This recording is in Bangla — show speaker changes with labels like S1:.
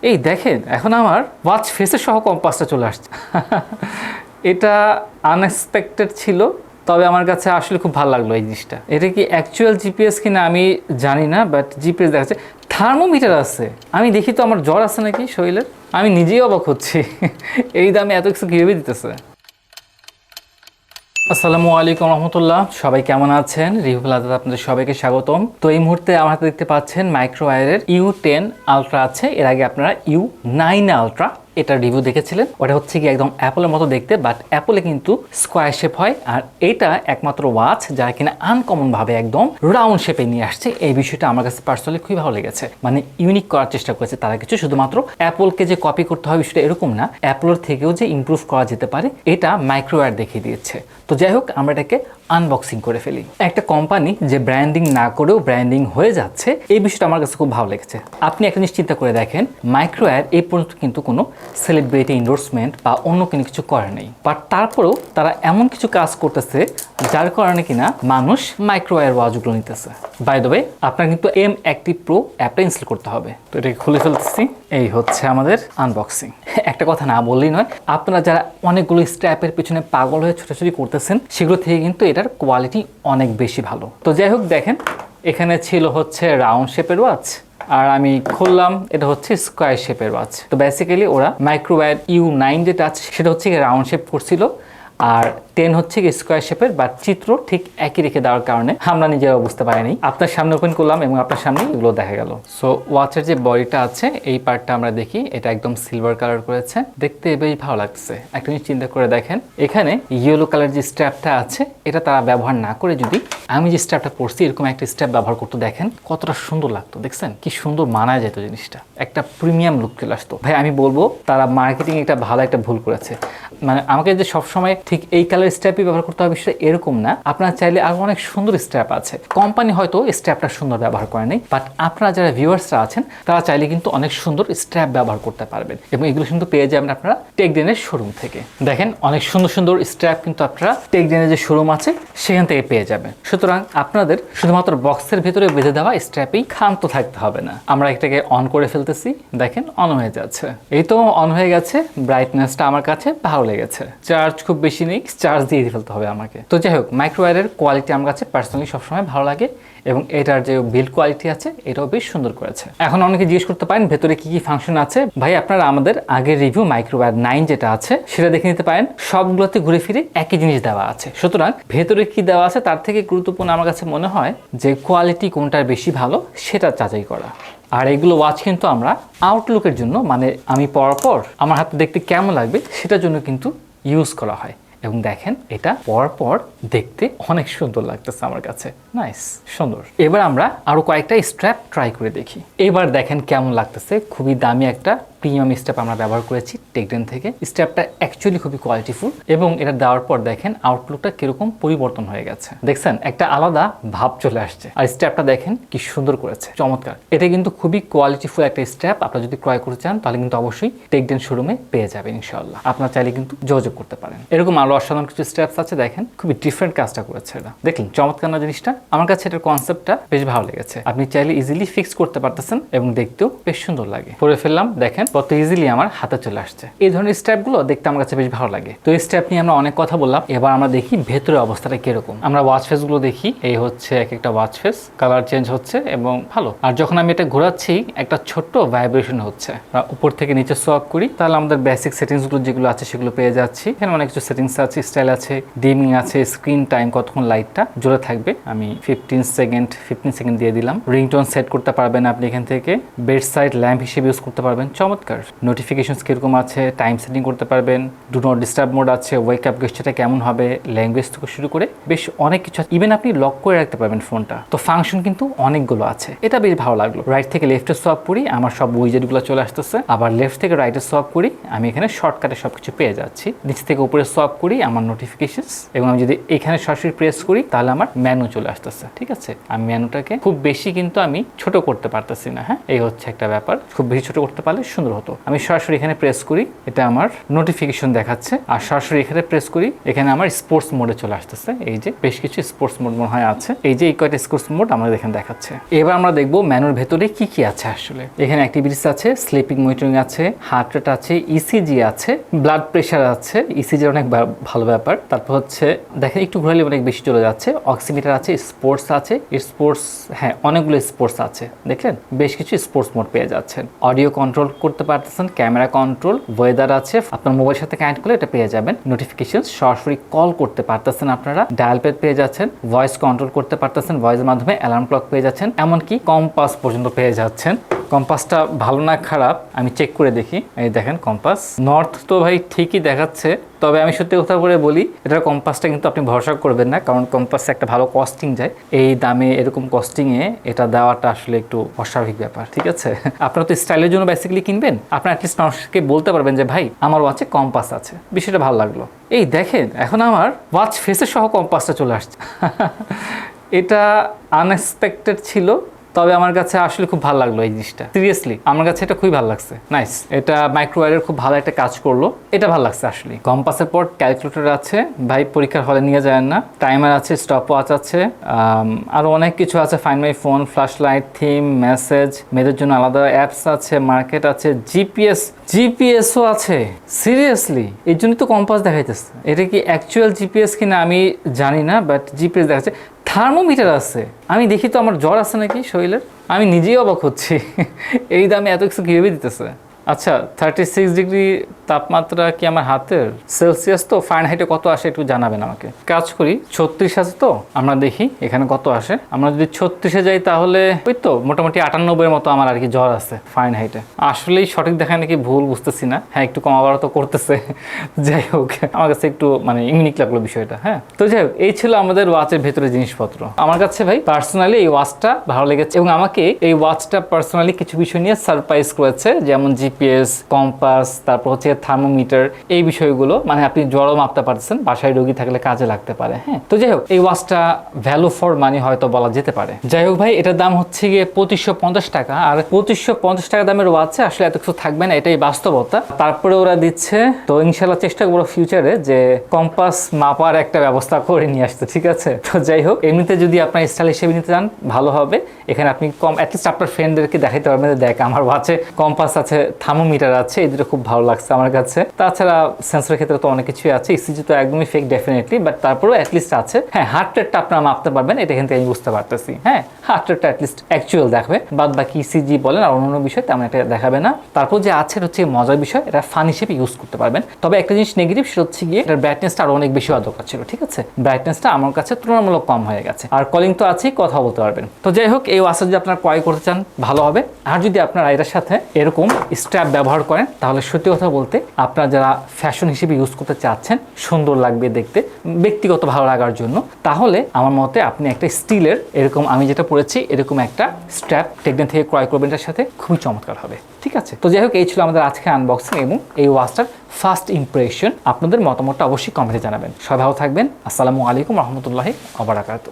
S1: এই দেখেন এখন আমার ওয়াচ ফেসের সহ কম্পাসটা চলে আসছে। এটা আনএক্সপেক্টেড ছিল, তবে আমার কাছে আসলে খুব ভালো লাগলো এই জিনিসটা। এটা কি অ্যাকচুয়াল জিপিএস কিনা আমি জানি না, বাট জিপিএস দেখাচ্ছে। থার্মোমিটার আছে, আমি দেখি তো আমার জ্বর আছে নাকি শরীরের, আমি নিজেই অবাক হচ্ছি। এই দামে এত কিছু কীভাবে দিতেছে। আসসালামু আলাইকুম রহমতুল্লাহ, সবাই কেমন আছেন? প্লাজাতে আপনাদের সবাইকে স্বাগতম। তো এই মুহূর্তে আমার হাতে দেখতে পাচ্ছেন মাইক্রোওয়্যারের U10 আলট্রা আছে। এর আগে আপনারা U9 আলট্রা এটা রিভিউ দেখেছিলেন। ওটা হচ্ছে কি একদম অ্যাপলের মতো দেখতে, বাট অ্যাপলে কিন্তু স্কোয়ার শেপ হয়, আর এটা একমাত্র ওয়াচ যারা কিনা আনকমন ভাবে একদম রাউন্ড শেপে নিয়ে আসছে। এই বিষয়টা আমার কাছে পার্সোনালি খুবই ভালো লেগেছে। মানে ইউনিক করার চেষ্টা করেছে তারা কিছু, শুধুমাত্র অ্যাপলকে যে কপি করতে হবে বিষয়টা এরকম না, অ্যাপলের থেকেও যে ইমপ্রুভ করা যেতে পারে এটা মাইক্রোওয়্যার দেখিয়ে দিয়েছে। তো যাই হোক, আমরা এটাকে আনবক্সিং করে ফেলি। একটা কোম্পানি যে ব্র্যান্ডিং না করেও ব্র্যান্ডিং হয়ে যাচ্ছে, এই বিষয়টা আমার কাছে খুব ভালো লেগেছে। আপনি একটা জিনিস চিন্তা করে দেখেন, মাইক্রোওয়্যার এই পর্যন্ত কিন্তু কোনো সেলিব্রিটি এন্ডোর্সমেন্ট বা অন্য কোনো কিছু করে নেই, বাট তারপরেও তারা এমন কিছু কাজ করতেছে যার কারণে কিনা মানুষ মাইক্রোওয়্যার ওয়াচগুলো নিতেছে। বাই দ্য ওয়ে, আপনার কিন্তু এম অ্যাক্টিভ প্রো অ্যাপটা ইনস্টল করতে হবে। তো এটাকে খুলে ফেলতেছি। এই হচ্ছে আমাদের আনবক্সিং। একটা কথা না বললেই নয়, আপনারা যারা অনেকগুলো স্ট্র্যাপের পিছনে পাগল হয়ে ছোটাছুটি করতেছেন, সেগুলো থেকে কিন্তু এটার কোয়ালিটি অনেক বেশি ভালো। তো যাই হোক, দেখেন এখানে ছিল হচ্ছে রাউন্ড শেপের ওয়াচ, আর আমি খুললাম এটা হচ্ছে স্কোয়ার শেপের ওয়াচ। তো বেসিক্যালি ওরা মাইক্রোওয়্যার U9 যেটা আছে সেটা হচ্ছে রাউন্ড শেপ করছিল, আর 10 হচ্ছে কি স্কোয়ার শেপের, বাট চিত্র ঠিক একই রেখে দেওয়ার কারণে আমরা নিজেরাও বুঝতে পারিনি। আপনার সামনে ওপেন করলাম এবং আপনার সামনে এগুলো দেখা গেল। সো ওয়াচের যে বডিটা আছে এই পার্টটা আমরা দেখি, এটা একদম সিলভার কালার করেছে, দেখতে বেশ ভালো লাগছে। একটা জিনিস চিন্তা করে দেখেন, এখানে ইয়েলো কালার যে স্ট্র্যাপটা আছে এটা তারা ব্যবহার না করে যদি আমি যে স্ট্র্যাপটা পরছি এরকম একটা স্ট্র্যাপ ব্যবহার করতে, দেখেন কতটা সুন্দর লাগতো। দেখছেন কি সুন্দর মানায় যেত জিনিসটা, একটা প্রিমিয়াম লুক চলে আসতো। ভাই আমি বলবো তারা মার্কেটিং একটা ভালো একটা ভুল করেছে। মানে আমাকে যে সবসময় ঠিক এই কালার স্ট্র্যাপই ব্যবহার করতে হবে সেটা এরকম না, আপনারা চাইলে আরো অনেক সুন্দর স্ট্র্যাপ আছে। কোম্পানি হয়তো স্ট্র্যাপটা সুন্দর ব্যবহার করে নেই, বাট আপনারা যারা ভিউয়ার্সরা আছেন তারা চাইলে কিন্তু অনেক সুন্দর স্ট্র্যাপ ব্যবহার করতে পারবেন, এবং এগুলো কিন্তু পেয়ে যাবেন আপনারা টেকডেনের শোরুম থেকে। দেখেন অনেক সুন্দর সুন্দর স্ট্র্যাপ কিন্তু আপনারা টেকডেনের যে শোরুম আছে সেখান থেকে পেয়ে যাবেন। সুতরাং আপনাদের শুধুমাত্র বক্সের ভিতরে বেঁধে দেওয়া স্ট্র্যাপেই ক্ষান্ত থাকতে হবে না। আমরা এটাকে অন করে ফেলতেছি, দেখেন অন হয়ে যাচ্ছে। এই তো অন হয়ে গেছে, ব্রাইটনেসটা আমার কাছে ভালো লেগেছে। চার্জ খুব বেশি নেই, চার্জ দিয়ে ফেলতে হবে আমাকে। তো যাই হোক, মাইক্রোওয়্যারের কোয়ালিটি আমার কাছে পার্সোনালি সবসময় ভালো লাগে, এবং এটার যে বিল্ড কোয়ালিটি আছে এটাও বেশ সুন্দর করেছে। এখন অনেকে জিজ্ঞেস করতে পারেন ভেতরে কি কি ফাংশন আছে। ভাই আপনারা আমাদের আগের রিভিউ মাইক্রোওয়্যার 9 যেটা আছে সেটা দেখে নিতে পারেন, সবগুলোতে ঘুরে ফিরে একই জিনিস দেওয়া আছে। সুতরাং ভেতরে কি দেওয়া আছে তার থেকে গুরুত্বপূর্ণ আমার কাছে মনে হয় যে কোয়ালিটি কোনটার বেশি ভালো সেটা যাচাই করা। আর এগুলো ওয়াচ কিন্তু আমরা আউটলুকের জন্য, মানে আমি পরার পর আমার হাতে দেখতে কেমন লাগবে সেটার জন্য কিন্তু ইউজ করা হয়। এবং দেখেন এটা পরার পর দেখতে অনেক সুন্দর লাগতেছে আমার কাছে, নাইস, সুন্দর। এবার আমরা আরো কয়েকটা স্ট্র্যাপ ট্রাই করে দেখি। এবার দেখেন কেমন লাগতেছে। খুবই দামি একটা প্রিমিয়াম স্ট্র্যাপ আমরা ব্যবহার করেছি টেকডেন থেকে। স্ট্র্যাপটা অ্যাকচুয়ালি খুবই কোয়ালিটিফুল, এবং এটা দেওয়ার পর দেখেন আউটলুকটা কিরকম পরিবর্তন হয়ে গেছে। দেখছেন একটা আলাদা ভাব চলে আসছে। আর স্ট্র্যাপটা দেখেন কি সুন্দর করেছে, চমৎকার। এটা কিন্তু খুবই কোয়ালিটিফুল একটা স্ট্র্যাপ। আপনারা যদি ক্রয় করতে চান তাহলে কিন্তু অবশ্যই টেকডেন শোরুমে পেয়ে যাবেন ইনশাআল্লাহ। আপনারা চাইলে কিন্তু যোগাযোগ করতে পারেন। এরকম আরো অসাধারণ কিছু স্ট্র্যাপস আছে, দেখেন খুবই ডিফারেন্ট কাজটা করেছে এটা। দেখলেন চমৎকার না জিনিসটা? আমার কাছে এটার কনসেপ্টটা বেশ ভালো লেগেছে। আপনি চাইলে ইজিলি ফিক্স করতে পারতেছেন এবং দেখতেও বেশ সুন্দর লাগে। পরে ফেললাম, দেখেন কত ইজিলি আমার হাতে চলে আসছে। এই ধরনের স্ট্র্যাপগুলো দেখতে আমার কাছে বেশ ভালো লাগে। তো এই স্ট্র্যাপ নিয়ে আমরা অনেক কথা বললাম, এবার আমরা দেখি ভেতরে অবস্থাটা কিরকম। আমরা ওয়াচ ফেস গুলো দেখি, এই হচ্ছে এক একটা ওয়াচ ফেস, কালার চেঞ্জ হচ্ছে এবং ভালো। আর যখন আমি এটা ঘোরাচ্ছি একটা ছোট্ট ভাইব্রেশন হচ্ছে। উপর থেকে নিচে সোয়াপ করি তাহলে আমাদের বেসিক সেটিংস গুলো যেগুলো আছে সেগুলো পেয়ে যাচ্ছি। এখানে অনেক কিছু সেটিংস আছে, স্টাইল আছে, ডিমিং আছে, স্ক্রিন টাইম, কতক্ষণ লাইটটা জ্বলে থাকবে। আমি 15 সেকেন্ড দিয়ে দিলাম। রিংটোন সেট করতে পারবেন আপনি এখান থেকে, বেড সাইড ল্যাম্প হিসেবে ইউজ করতে পারবেন, চমৎকার। নোটিফিকেশনস কিরকম আছে, টাইম সেটিং করতে পারবেন, ডু নট ডিস্টার্ব মোড আছে, ওয়েক আপ গেস্টটা কেমন হবে, ল্যাঙ্গুয়েজ থেকে শুরু করে বেশ অনেক কিছু। ইভেন আপনি লক করে রাখতে পারবেন ফোনটা। তো ফাংশন কিন্তু অনেকগুলো আছে, এটা বেশ ভালো লাগলো। রাইট থেকে লেফটে সোয়াপ করি, আমার সব উইজেটগুলো চলে আসতেছে। আবার লেফট থেকে রাইটে সোয়াপ করি, আমি এখানে শর্টকাটে সবকিছু পেয়ে যাচ্ছি। নিচ থেকে উপরে সোয়াপ করি আমার নোটিফিকেশনস, এবং আমি যদি এখানে সরাসরি প্রেস করি তাহলে আমার মেনু চলে আসতেছে। ঠিক আছে, আমি মেনুটাকে খুব বেশি কিন্তু আমি ছোট করতে পারতেছি না। হ্যাঁ, এই হচ্ছে একটা ব্যাপার। খুব বেশি ছোট করতে পারলে সুন্দর সুন্দর হতো। আমি সরাসরি এখানে প্রেস করি, এটা আমার নোটিফিকেশন দেখাচ্ছে, আর সরাসরি এখানে প্রেস করি, এখানে আমার স্পোর্টস মোডে চলে আসতেছে। এই যে বেশ কিছু স্পোর্টস মোড মনে হয় আছে, এই যে এই কয়টা স্পোর্টস মোড আমাদের এখানে দেখাচ্ছে। এবার আমরা দেখবো মেনুর ভেতরে কি কি আছে আসলে। এখানে অ্যাক্টিভিটিস আছে, স্লিপিং মনিটরিং আছে, হার্ট রেট আছে, ইসিজি আছে, ব্লাড প্রেশার আছে, ইসিজি অনেক ভালো ব্যাপার। তারপর হচ্ছে দেখেন একটু ঘুরালে অনেক বেশি চলে যাচ্ছে, অক্সিমিটার আছে, স্পোর্টস আছে, স্পোর্টস হ্যাঁ অনেকগুলো স্পোর্টস আছে, দেখলেন বেশ কিছু স্পোর্টস মোড পেয়ে যাচ্ছেন। অডিও কন্ট্রোল করতে পারতেছেন, ক্যামেরা কন্ট্রোল, ওয়েদার আছে, আপনার মোবাইলের সাথে কানেক্ট করলে এটা পেয়ে যাবেন। নোটিফিকেশন, সরাসরি কল করতে পারতেছেন আপনারা, ডায়াল প্যাড পেয়ে যাচ্ছেন, ভয়েস কন্ট্রোল করতে পারতেছেন, ভয়েসের মাধ্যমে অ্যালার্ম ক্লক পেয়ে যাচ্ছেন, এমনকি কম্পাস পর্যন্ত পেয়ে যাচ্ছেন। কম্পাসটা ভালো না খারাপ আমি চেক করে দেখি, এই দেখেন কম্পাস নর্থ তো ভাই ঠিকই দেখাচ্ছে, তবে আমি সত্যি কথা করে বলি এটার কম্পাসটা কিন্তু আপনি ভরসা করবেন না, কারণ কম্পাসে একটা ভালো কস্টিং যায়, এই দামে এরকম কস্টিংয়ে এটা দেওয়াটা আসলে একটু অস্বাভাবিক ব্যাপার। ঠিক আছে, আপনারা তো স্টাইলের জন্য বেসিক্যালি কিনবেন, আপনারা অ্যাটলিস্ট মানুষকে বলতে পারবেন যে ভাই আমার ওয়াচে কম্পাস আছে, বিষয়টা ভালো লাগলো। এই দেখেন এখন আমার ওয়াচ ফেসের সহ কম্পাসটা চলে আসছে এটা আনএক্সপেক্টেড ছিল, তবে আমার কাছে আসলে খুব ভালো লাগলো এই জিনিসটা, সিরিয়াসলি আমার কাছে এটা খুবই ভালো লাগছে, নাইস। এটা মাইক্রোওয়্যারের খুব ভালো একটা কাজ করলো, এটা ভালো লাগছে আসলে। কম্পাসের পর ক্যালকুলেটর আছে, ভাই পরীক্ষার হলে নিয়ে যায় না, টাইমার আছে, স্টপ ওয়াচ আছে, আরও অনেক কিছু আছে, find my phone, flash light, theme, message, মেয়েদের জন্য আলাদা অ্যাপস আছে, মার্কেট আছে, জিপিএসও আছে, সিরিয়াসলি এর জন্য তো কম্পাস দেখাইতেছে। এটা কি অ্যাকচুয়াল জিপিএস কিনা আমি জানি না, বাট জিপিএস দেখাচ্ছে। থার্মোমিটার আছে, আমি দেখি তো আমার জ্বর আছে নাকি শরীরের, আমি নিজেই অবাক হচ্ছি এই দামে এত কিছু কীভাবে দিতেছে। আচ্ছা 36 ডিগ্রি তাপমাত্রা কি আমার হাতের, সেলসিয়াস তো, ফারেনহাইটে কত আসে একটু জানাবেন আমাকে। কাজ করি 36 আছে তো, আমরা দেখি এখানে কত আসে। আমরা যদি 36-এ যাই তাহলে ওই তো মোটামুটি 98-এর মতো আমার আর কি জ্বর আছে ফারেনহাইটে। আসলেই সঠিক দেখায় নাকি ভুল বুঝতেছি না, হ্যাঁ একটু কমাবার তো করতেছে যাই হোক আমার কাছে একটু মানে ইউনিক লাগলো বিষয়টা। হ্যাঁ তো যাই হোক এই ছিল আমাদের ওয়াচের ভেতরে জিনিসপত্র। আমার কাছে ভাই পার্সোনালি এই ওয়াচটা ভালো লেগেছে, এবং আমাকে এই ওয়াচটা পার্সোনালি কিছু বিষয় নিয়ে সারপ্রাইজ করেছে, যেমন জিপিএস, কম্পাস, তারপর হচ্ছে থার্মোমিটার, এই বিষয়গুলো মানে আপনি জ্বরও মাপতে পারতেছেন, বাসায় রোগী থাকলে কাজে লাগতে পারে। হ্যাঁ তো যাই হোক এই ওয়াচটা ভ্যালু ফর মানি হয়তো বলা যেতে পারে। যাই হোক ভাই এটার দাম হচ্ছে গিয়ে 2550 টাকা, আর 2550 টাকা দামের ওয়াচে আসলে এত কিছু থাকবে না, এটাই বাস্তবতা। তারপরে ওরা দিচ্ছে, তো ইনশাল্লাহ চেষ্টা করবো ফিউচারে যে কম্পাস মাপার একটা ব্যবস্থা করে নিয়ে আসতে, ঠিক আছে। তো যাই হোক এমনিতে যদি আপনার স্টাইল হিসেবে নিতে চান ভালো হবে, এখানে আপনি অ্যাটলিস্ট আপনার ফ্রেন্ডদেরকে দেখাইতে পারবেন, দেখ আমার ওয়াচে কম্পাস আছে, থার্মোমিটার আছে, এই দুটো খুব ভালো লাগছে আমার কাছে। তাছাড়া সেন্সরের ক্ষেত্রে তো অনেক কিছুই আছে, ইসিজি তো একদমই ফেক ডেফিনেটলি, বাট তারপরেও অ্যাটলিস্ট আছে। হ্যাঁ হার্ট রেটটা আপনারা মাপতে পারবেন, এটা কিন্তু আমি বুঝতে পারতেছি। হ্যাঁ হার্ট রেটটা অ্যাটলিস্ট অ্যাকচুয়াল দেখবে, বাদ বাকি ইসিজি বলেন আর অন্যান্য বিষয় তেমন এটা দেখাবে না। তারপর যে আছে হচ্ছে মজার বিষয়, এটা ফান হিসেবে ইউজ করতে পারবেন। তবে একটা জিনিস নেগেটিভ, সেটা হচ্ছে গিয়ে এটার ব্রাইটনেসটা আরো অনেক বেশি হওয়া দরকার ছিল, ঠিক আছে। ব্রাইটনেসটা আমার কাছে তুলনামূলক কম হয়ে গেছে, আর কলিং তো আছেই, কথা বলতে পারবেন। তো যাই হোক এই ওয়াচটা যদি আপনারা ক্রয় করতে চান ভালো হবে, আর যদি আপনারা এটার সাথে এরকম স্ট্র্যাপ ব্যবহার করেন তাহলে সত্যি কথা বলতে আপনারা যারা ফ্যাশন হিসেবে ইউজ করতে চাচ্ছেন, সুন্দর লাগবে দেখতে, ব্যক্তিগত ভালো লাগার জন্য, তাহলে আমার মতে আপনি একটা স্টিলের এরকম আমি যেটা পরেছি এরকম একটা স্ট্র্যাপ টেকডেন থেকে ক্রয় করবেন, এটার সাথে খুবই চমৎকার হবে, ঠিক আছে। তো যাই হোক এই ছিল আমাদের আজকে আনবক্সিং এবং এই ওয়াচটার ফার্স্ট ইমপ্রেশন। আপনাদের মতামতটা অবশ্যই কমেন্টে জানাবেন। সবাই ভালো থাকবেন। আসসালামু আলাইকুম রহমতুল্লাহি ওয়া বারাকাতুহু।